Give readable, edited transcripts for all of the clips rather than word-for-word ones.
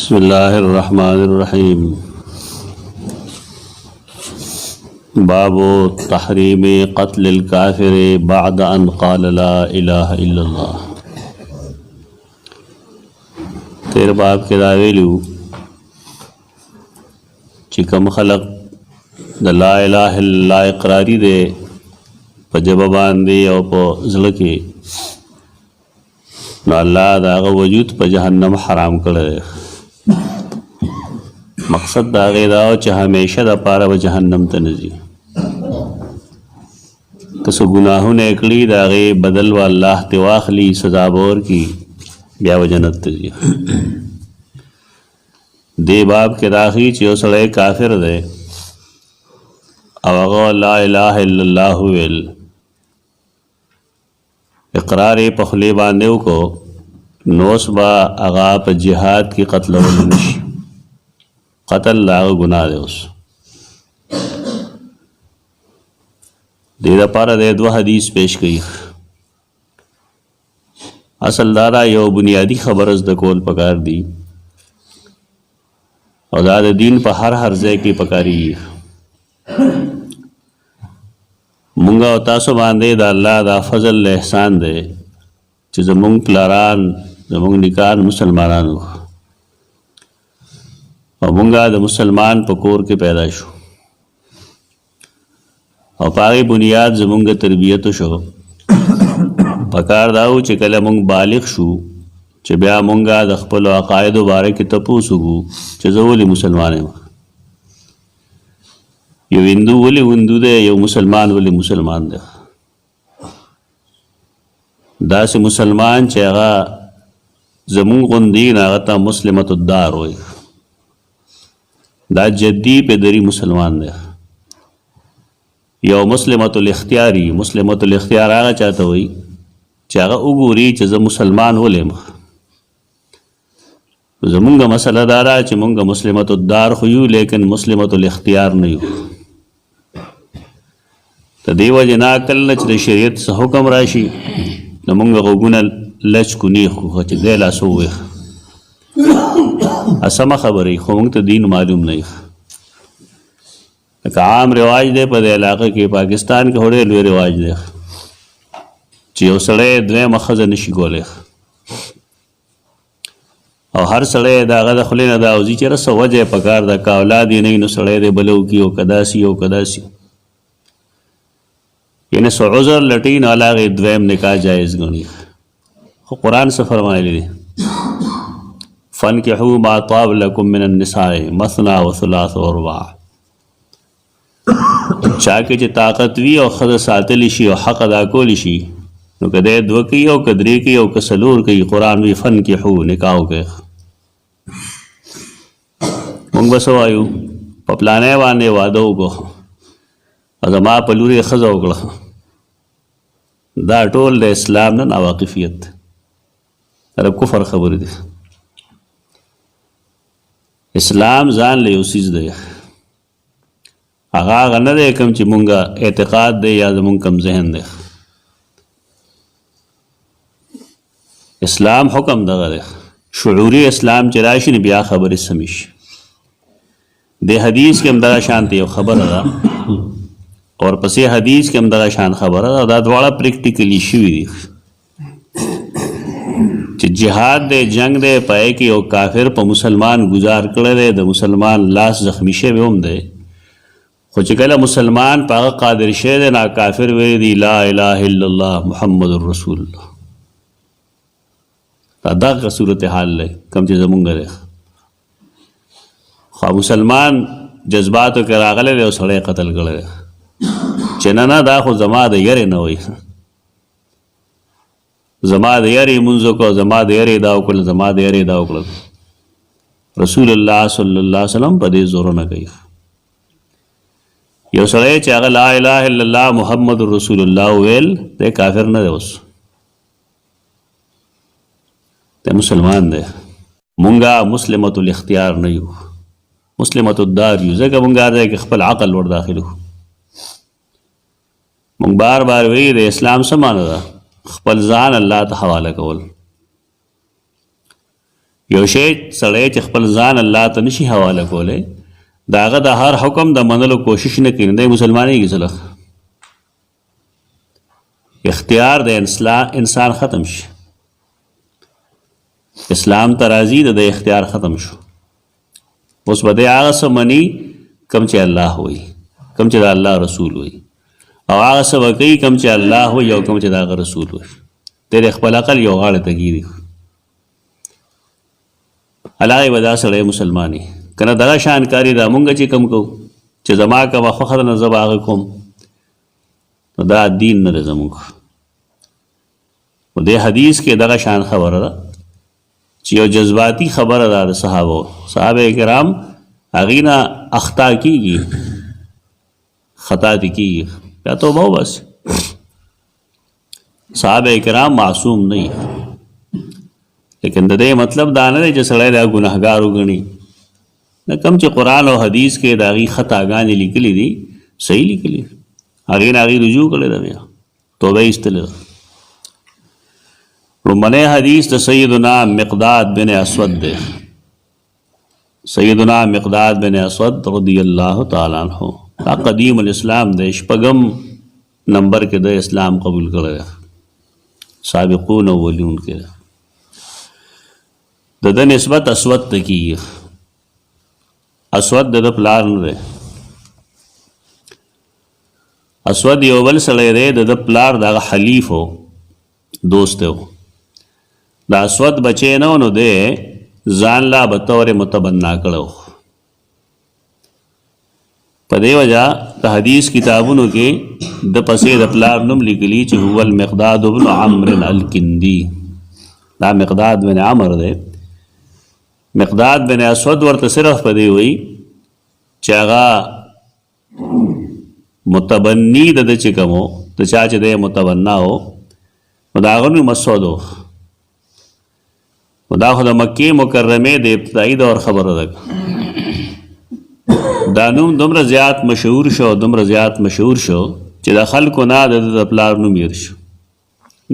بسم الله الرحمن الرحيم. باب تحريم قتل الكافر بعد أن قال لا إله إلا الله. تیر باب کې دا ویلو چې کوم خلق د لا اله الا الله اقراری دي په جبه باندې او په زړه کې، نو الله دا هغه وجود په جهنم حرام کړی. مقصد دا غي دا چې همیشه د پاره به جهنم ته نه ځي. که څه ګناهونه کړي دا غي بدل و الله ته واخلي، سزا بور کی، بیا و جنت ته ځي. دې باب کې راغی چې یو سړی کافر دی او هغه لا اله الا الله ویل، اقرار په خلی باندې وکړو، نو اوس به هغه په جهاد کې قتلول نشي. قتل هغه ګناه دی. اوس دې لپاره د دوه حدیث پیش کړي. اصل دارا یو بنیادی خبر زده کول پکار دی او دا د دین په هر ځای کې پکاري. مونږ او تاسو باندې د الله دا فضل احسان دی چې زمونږ پلاران زمونږ نیکان مسلمانانو او مونږه د مسلمان په کور کې پیدا شو او پاغي بنیاد زمونږ تربیت شو. پکار داو چې کله مونږ بالغ شو چې بیا مونږه د خپل عقاید مبارک ته پوسوګو چې زه ولې مسلمان یم، یو هندو ولې هندو دی، یو مسلمان ولې مسلمان دی. داسې مسلمان چې هغه زمونږ غوندي هغه ته مسلمت الدار وایي، دا جدی پدری مسلمان دی. یو مسلمت الاختیاری، مسلمت الاختیار هغه چاته وایي چې هغه وګوري چې زه مسلمان ولیم. زمونږ مسله دا ده چې مونږ مسلمت الدار خو یو، لیکن مسلمت الاختیار نه یو. د دې وجې نه کله چې د شریعت څخه حکم راشي نو مونږ غوږونه لچ کو نیخو چې دی لاسو ویښ اسمه خبرې، خو مونږ ته دین معلوم نه یو. لکه عام رواج دی په دې علاقه کې، پاکستان کې ډېر لوی رواج دی چې یو سړی دویمه ښځه نشي کولی او هر سړی د هغه د خولې نه دا وځي چې څه وجه یې پکار ده، که اولاد یې نه وي نو سړی دی بله وکړي او که داسې او که داسې، یعنې څه عذر لټي نو هغې دویم نکاح جایز ګڼي. خو قرآن څه فرمایلی دی؟ فانکحوا ما طاب لکم من النساء مثنى وثلاث ورباع. چا کې چې طاقت وي او ښځه ساتلی شي او حق ادا کولی شي نو که دی دوه کوي او که درې کوي او که څلور کوي، قرآن وی فنکحوا، نکاح وکړئ. مونږ به څه وایو؟ په پلانی باندې واده وکړو او زما په لور یې ښځه وکړه. دا ټول د اسلام نه ناواقفیت، دا کفر خبرې دي. اسلام ځان له یو څیز دی، هغه نه دی کوم چې مونږه اعتقاد دی یا زمونږ کم ذهن دی. اسلام حکم دغه دی، شعوري اسلام چې راشي نو بیا خبرې سمې شي. د حدیث کې هم دغه شانته یو خبره ده اور پسې حدیث کې هم دغه شان خبره ده. دا دواړه پریکټیکلی شوي دي چې جهاد دی، جنگ دی، پای کې یو کافر په مسلمان گزار کړی دی، د مسلمان لاس زخمی شوی هم دی، خو چې کله مسلمان په هغه قادر شوی دی نا کافر ویلی دی لا اله الا الله محمد رسول الله. دا دغه صورت حال دی کوم چې زمونږ دی. خو مسلمان جذباتو کې راغلی دی او سړی قتل کړی دی چې نه دا خو زما د یرې نه وایي، زما د یرې مونځ وکړو، زما د یرې دا وکړل، زما د یرې دا وکړل. رسول الله صلی الله علیه وسلم په دې زور نه کوي. یو سړی چې هغه لا اله الا الله محمد رسول الله ویل دی کافر نه دی، اوس دی مسلمان دی. مونږه مسلمت الاختیار نه یو، مسلمت الدار یو، ځکه مونږ دی کې خپل عقل ور داخلو. مونږ بار بار وی د اسلام څه معنی ده؟ خپل ځان الله ته حواله کول. یو شی سړی چې خپل ځان الله ته نشي حواله کولی د هغه د هر حکم د منلو کوشش نه کوي، دی مسلمانېږي ځله اختیار د انسان ختم شي. اسلام ته راځي د اختیار ختم شو. اوس به دی هغه څه مني کوم چې الله وایي، کوم چې د الله رسول وایي، او هغه څه به کوي کوم چې الله وایي او کوم چې د هغه رسول وایي. دی د خپل عقل یو غاړه ته ګیري، هغې به دا سړی مسلمانې که نه دغه شان کاري دا مونږ چې کوم کوو چې زما کومه خوښه ده نه زه به هغه کوم، نو دا دین نه دی زموږ. نو دې حدیث کې دغه شان خبره ده چې یو جذباتي خبره ده د صحابه کرام هغې نه اخطا کېږي، خطا دې کېږي، بیا توبه وباسي. صحابه کرام معصوم نه وي، لیکن د دې مطلب دا نه دی چې سړی دا ګناهګار وګڼي. نه کوم چې قرآن او حدیث کې د هغې خطاګانې لیکلي دي صحیح لیکلي، هغې نه هغې رجوع کړې ده، بیا توبه یې ایستلې ده. لومړنی حدیث د سیدنا مقداد بن اسود دی. سیدنا مقداد بن اسود رضی اللہ تعالی عنہ دا قدیم الاسلام دی، شپږم نمبر کې د اسلام قبول کړی دی، سابقون اولون کې دی. د ده نسبت اسود ته کېږي، اسود د ده پلار نه دی. اسود یو بل سړی دی، د ده پلار د هغه حلیف و، دوست و. د اسود بچی نه و، نو دی ځان لا بطور متبنا کړو. په دې وجه د حدیث کتابونو کې د پسې د پلار نوم لیکلي چې هو المقداد بن عمرو الکندي. دا مقداد بن عمرو دی. مقداد بن اسود ورته صرف په دې وایي چې هغه متبني د ده چې کوم و، د چا چې دی متبنا و، نو د هغه نوم مسعود و. دا خو د مکې مکرمې د ابتدایي دور خبره ده. دا نوم دومره زیات مشهور شو چې د خلکو نه د پلار نوم هېر شو.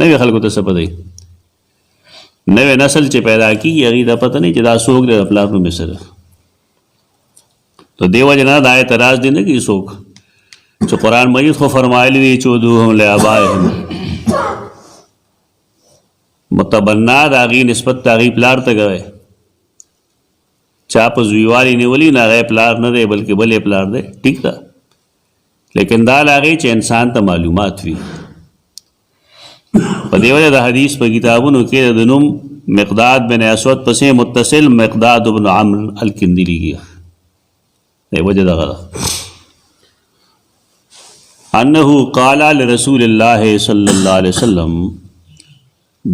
نوې خلکو ته څه پته وي، نوې نسل چې پیدا کېږي هغې ته پته نه وي چې دا څوک دی، د پلار نوم یې څه دی. نو دې وجې نه دا اعتراض دی نه کوي څوک چې قرآن مجید خو فرمایلی دی چې ادعوهم لآبائهم، متبنا د هغې نسبت د هغې پلار ته کوئ. چا په زویوالي نیولي نه هغه پلار نه دی بلکې بل یې پلار دی، ټیک ده، لیکن دا له هغې چې انسان ته معلومات وي. په دې وجه د حدیث په کتابونو کې د نوم مقداد بن اسود پسې متصل مقداد بن عمرو الکندي لیکي. دی وجه دغه ده انه قال لرسول الله صلی الله علیه وسلم،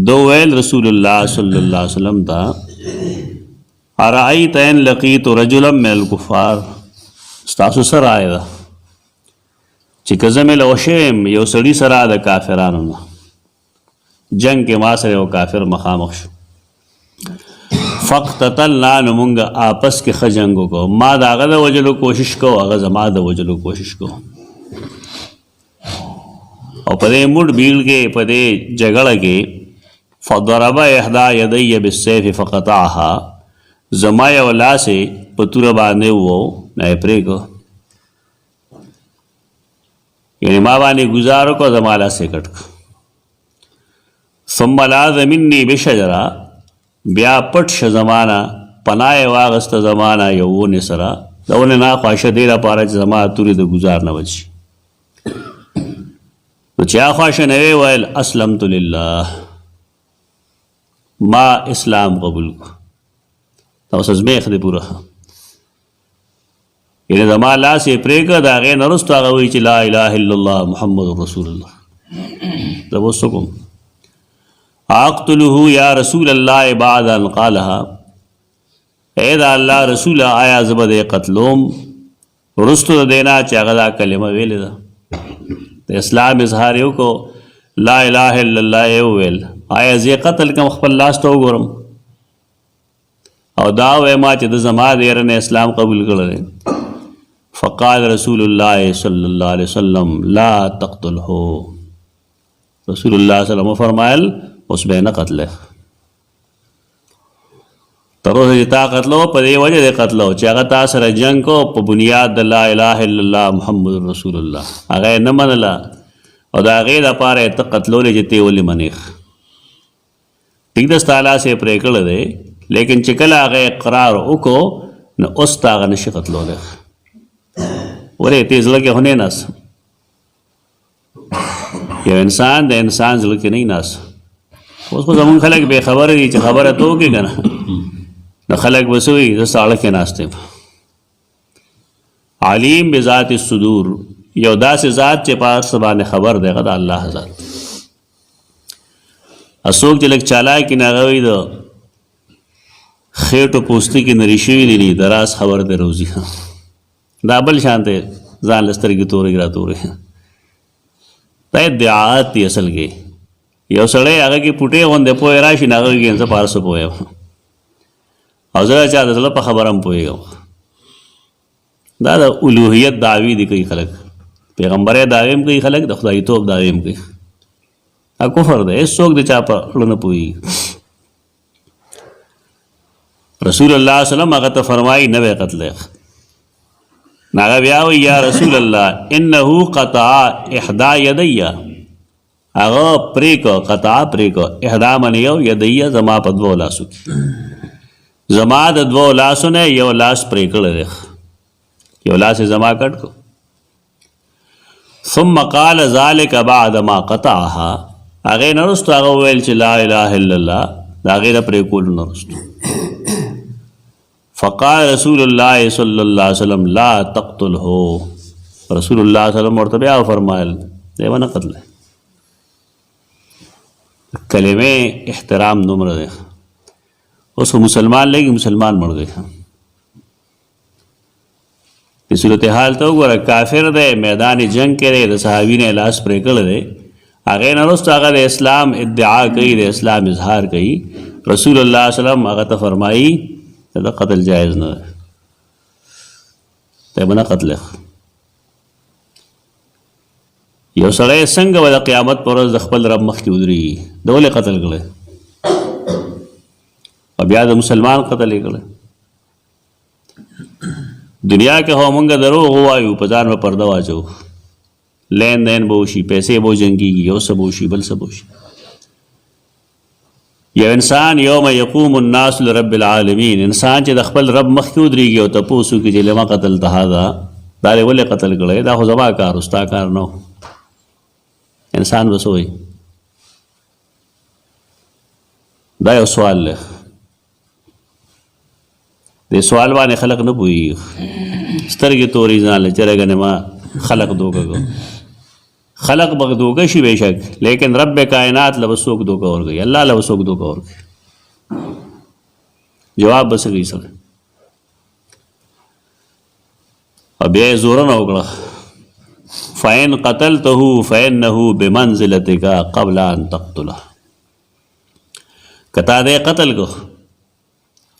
دو ویل رسول الله صلی الله علیه وسلم ته، ارأیت ان لقیت رجلا من الکفار، ستاسو څه رایه ده چې که زه مې لوشم یو سړي سره د کافرانو نه جنګ کې ما سره یو کافر مخامخ شو، فقتتلنا، نو مونږ آپس کې ښه جنګ وکړو، ما د هغه د وجلو کوشش کو، هغه زما د وجلو کوشش کو، او په دې موډ بیل کې په دې جګړه کې فضرب احدى يدي بالسيف فقطعها، زما یو لاس یې په توره باندې وو نه یې پرېږدو، یعنې ما باندې ګزار وکړو، زما لاس یې کټ کړو. ثم لاذ مني بشجره، بیا پټ شه زمانه، پناه یې واغسته زمانه یو ونې سره، د ونې نه خواشه دې لپاره چې زما تورې د ګزار نه بچ شي. نو چې هغه خواشه نه ویې ویل اسلمت لله، ما اسلام قبول کو، دا اوس ازمیخ دی پوره، یعنې زما لاس یې پرېږده، د هغې نه وروسته هغه وایي چې لا اله الا الله محمد رسول الله. زه به اوس څه کوم؟ اقتله یا رسول الله بعد ان قالها، اے دا الله رسوله آیا زه به دې قتلوم وروستو د دې نه چې هغه دا کلمه ویلې ده، د اسلام اظهار یې وکړو، لا اله الا الله یې وویل، آیا زه یې قتل کړم خپل لاس ته وګورم او دا ووایم چې د زما د یره نه اسلام قبول کړی؟ فقال رسول الله صلی الله علیه وسلم لا تقتله، رسول الله صلی الله علیه وسلم فرمایل اوس به نه قتله. تر اوسه چې تا قتلو په دې وجه دې قتلو چې هغه تا سره جنګ کو په بنیاد د لا اله الا الله محمد رسول الله، هغه یې نه منله او د هغې دپاره یې ته قتلولې چې ته یې ولې منې. ټیک ده ستا لاس یې پرې کړی دی، لیکن چې کله هغه اقرار وکړو نو اوس ته هغه نشي قتلولی. ولې ته یې زړه کې خو نه ناست، یو انسان د انسان زړه کې نه ناست. اوس خو زمونږ خلک بې خبره دي چې خبره ته وکړې که نه نو خلک به څه وایي زه ساړه کې ناست یم. علیم بذات الصدور یو داسې ذات چې په هر څه باندې خبر دی، هغه د الله ذات. څوک چې لږ چالاک وي نو هغه وایي د خېټو پوستکي نري شوي دي د راز خبر دی روزي. دا بل شان دی ځان له سترګې تورې راتورې. دا ادعاءات دي اصل کې. یو سړی هغه کې پوټې غوندې پوهې راشي نو هغه کې زه په هر څه پوهېږم او زه چا د زړه په خبره هم پوهېږم. دا د الوهیت دعوې دي کوي خلک، پیغمبرۍ دعوې هم کوي خلک، د خدایتوب دعوې هم کوي. دا کفر دی، هېڅوک د چا په زړه نه پوهېږي. رسول الله صلی الله علیه وسلم هغه ته فرمایي نه به قتلی. هغه بیا وایي یا رسول الله انه قطع احدا یدیه، هغه پرې کو قطع پرې کو احدا من یو یدیه زما په دوو لاسو کې، زما د دوو لاسو نه یو لاس پرې کړی دی، یو لاس یې زما کټ کو. ثم قال ذلك بعد ما قطعها، هغې نه وروستو هغه وویل چې لا اله الا الله، د هغې د پرې کولو نه وروستو. فقال رسول الله صلی الله علیه وسلم لا تقتله، رسول الله صلی الله علیه وسلم ورته بیا وفرمایل دی ونه قتله. کلمې احترام دومره دی. اوس مسلمان لګي مسلمان مړ دی. د صورتحال ته وګوره، کافر دی، میدان جنگ کې دی، د صحابي نه لاس پرې کړی دی، هغې نه وروسته هغه د اسلام ادعا کوي، د اسلام اظهار کوي. رسول الله صلی الله علیه وسلم هغه ته فرمایي دا قتل جایز نه دی، ته به نه قتله. یو سړی څنګه به د قیامت په ورځ د خپل رب مخکې ودرېږي؟ د ولې قتل کړی او بیا د مسلمان قتل یې کړی؟ دنیا کې خو مونږ دروغ ووایو، په ځان به پرده واچو، لین دین به وشي، پیسې به وجنګېږي، یو څه به وشي بل څه به وشي. یو انسان یوم یقوم الناس لرب العالمین، انسان چې د خپل رب مخکې ودرېږي او تپوس وکړي چې لما قتلته هذا، دا یې ولې قتل کړی؟ دا خو زما کار و ستا کار نه و. انسان به څه وایي؟ دا یو سوال دی. دې سوال باندې خلق نه پوهېږي، سترګې تورې ځان له چې رګنې ما خلق دوکه کو. خلق به دوکه شي بېشک، لیکن رب کائنات له به څوک دوکه ورکوي، الله له به څوک دوکه ورکوي. جواب به څه کوي سړی؟ او بیا یې زورنه وکړه فإن قتلته فإنه بمنزلتك قبل أن تقتله. کتا دې قتل کو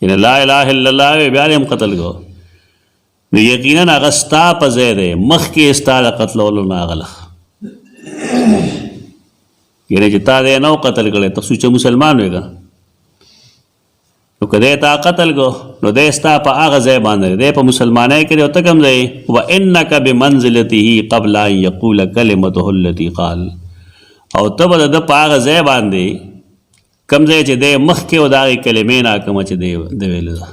یعنی لا اله الا الله بیا دې هم قتل کو نو یقینا هغه ستا په ځای دی، مخکې ستا د قتلولو نه هغه یعنی چې تا دې نه و قتل کړی، ته سوچه مسلمان وې که نو که دی تا قتل کو نو دی ستا په هغه ځای باندې دی، په مسلمانۍ کې دی او ته کوم ځای وانک بمنزلته قبل ان یقول کلمته التي قال، او ته به د ده په هغه ځای باندې کوم ځای چې دی مخکې و د هغې کلمې نه کومه چې دی ویلې ده.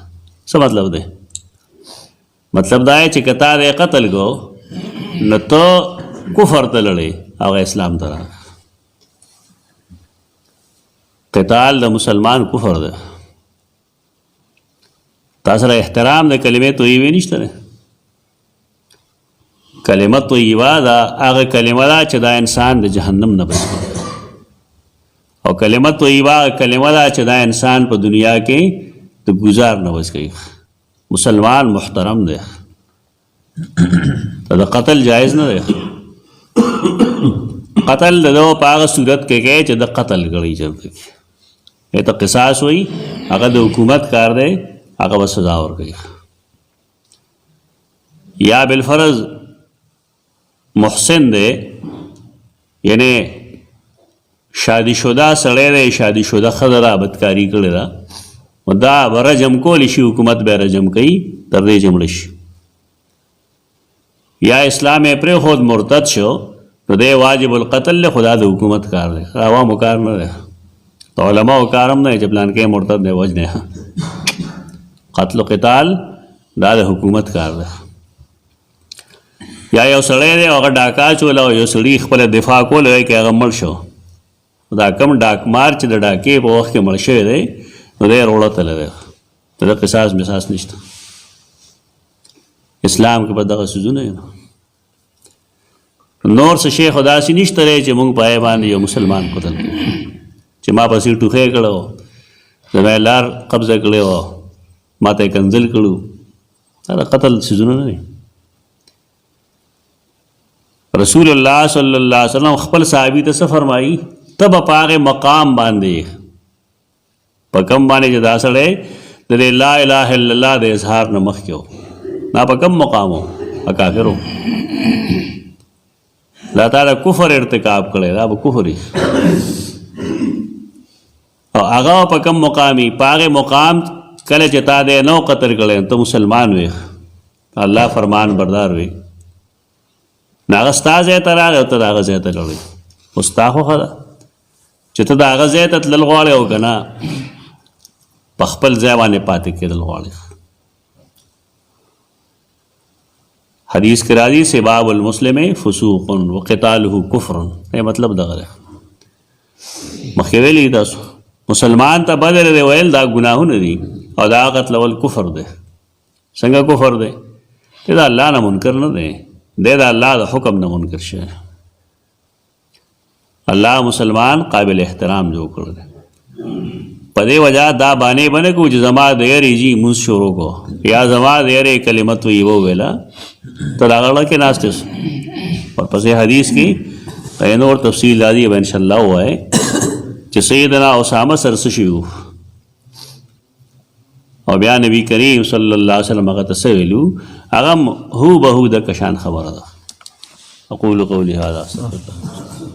څه مطلب دی؟ مطلب دا چې که تا دی قتل کو نو ته کفر ته لړې، هغه اسلام ته راغی. قتال د مسلمان کفر دی. تا سره احترام د کلمې طیبې نشته دی. کلمه طیبه دا هغه کلمه ده چې دا انسان د جهنم نه بچ کوي، او کلمه طیبه کلمه ده چې دا انسان په دنیا کې د ګزار نه بچ کوي. مسلمان محترم دی، د قتل جایز نه دی. قتل د ده په هغه صورت کې کوي چې د قتل کړی چلته کې ته قصاص وایي، هغه د حکومت کار دی، هغه به سزا ورکوي. یا بالفرض محسن دی، یعنی شادی شده سړی دی، شادی شده ښځه ده بدکاري کړې ده، دا به رجم کولی شي، حکومت به رجم کوي تر دې چې مړه شي. یا اسلام یې پرېښود مرتد شو نو دی واجب القتل دی، خدا د حکومت کار دی، عوامو کار نه دی، د علماو کار هم نه دی چې پلانکی مرتد دی وجنې. قتل و قتال دا د حکومت کار دی. یا یو سړی دی هغه ډاکا چوله او یو سړي خپله دفاع کوله وایي که هغه مړ شو، دا کم ډاکمار چې د ډاکې په وخت کې مړ شوی دی نو دی روړه تللی دی، د قصاص مساس نشته. اسلام کې به دغه څیزونه نور څه شی خو داسې نشته دی چې موږ په هغې باندې یو مسلمان قتل کړو چې ما پسې ټوخی کړی و، زما یې لار قبضه کړې وه، ما ته یې کنځل کړو، دا د قتل څیزونه نه دي. رسول الله صلی الله علیه وسلم خپل صحابي ته څه فرمایي؟ ته به په هغې مقام باندې په کم باندې چې دا سړی د دې لا اله الا الله د اظهار نه مخکې و، دا په کم مقام و؟ په کافر و. دا تا د کفر ارتکاب کړی، دا به کفر وي. او هغه په کم مقامي؟ په هغې مقام کله چې تا دی نو قتل کړی ته مسلمان وې، الله فرمان بردار وې، نو هغه ستا ځای ته راغی او ته د هغه ځای ته لاړې، خو ستا خوښه ده چې ته د هغه ځای ته تلل غواړې او که نه په خپل ځای باندې پاتې کېدل غواړې. حدیث کې راځي سباب المسلم فسوق وقتاله کفر، یې مطلب دغه دی. مخکې ویلي تاسو مسلمان ته بدر دی ویل دا ګناهونه دي او دا قتلول کفر دی. څنګه کفر دی؟ دی د الله نه منکر نه دی، دی د الله د حکم نه منکر شوی. الله مسلمان قابل احترام جوړ کړی دی. په دې وجه دا بانې بنه کو چې زما د یارې جي مونځ شروع کو یا زما د یارې کلمت وی وویله ته د هغه کې ناست یې. ورپسې حدیث کې نور تفصیل راځي به انشاءالله ووایي چې سیدنا اسامه سره څه شوي وو او بیا نبی کریم صلی الله علیه وسلم هغه ته څه ویلو، هغه هو به هو د کشان خبره ده. اقول قولي هذا استغفر الله.